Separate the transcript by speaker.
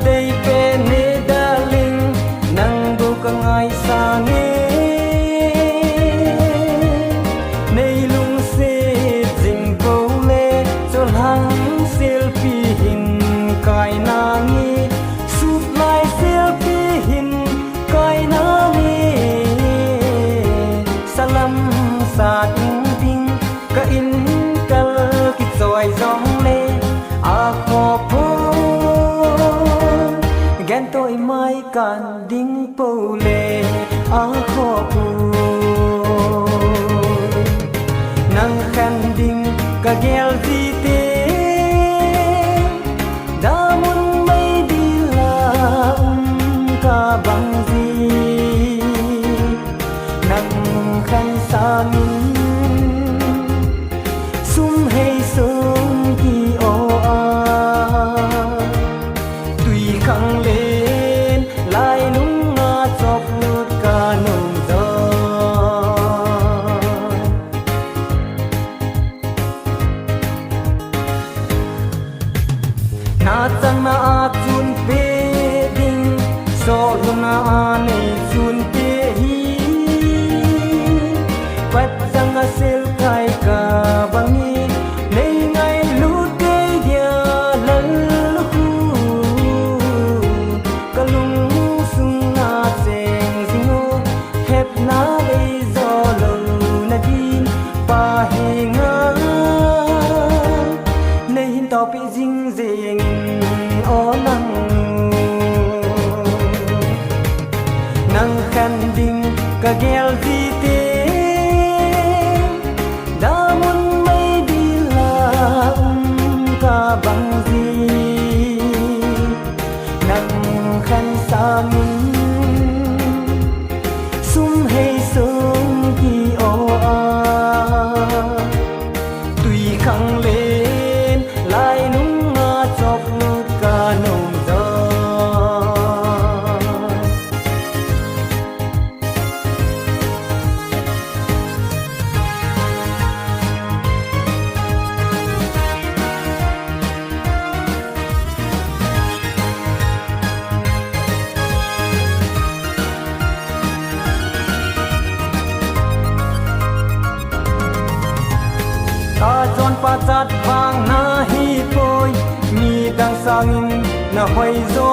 Speaker 1: đây pe nê đa linh nang bu ka ngai sa nghe nay lung se jing bo le cho hang selfie hin kai na ngi sut lai selfie hin kai na ngi salam sa ting ting ka in kal ki choi jong le a kho po gan tôi mai can ding po le a kho po nang khan ding ka gel di te da mun mai đi la ka bang di nang khan sa min sum hay sum ki o a tùy khăng lên lại nung nga chọc lút ca nồng gió na chang na a chun pe ding so lung na a nei chun pe hi pat chang a sel kai ka bangi nei ngai lu te dia lal hu kalung sung na seng zingo hep na le zo lo na din pa he nga nei hin to pi jing jing o nang nang khan ding ka gel di te da mun mai đi la ka bang di nang khan sa min sum hay sum ki o a tùy khăng lên lại nung nga chọc lút ca nồng gió ta chọn pa chat vang na hi poi mi dang sang in na hoi zo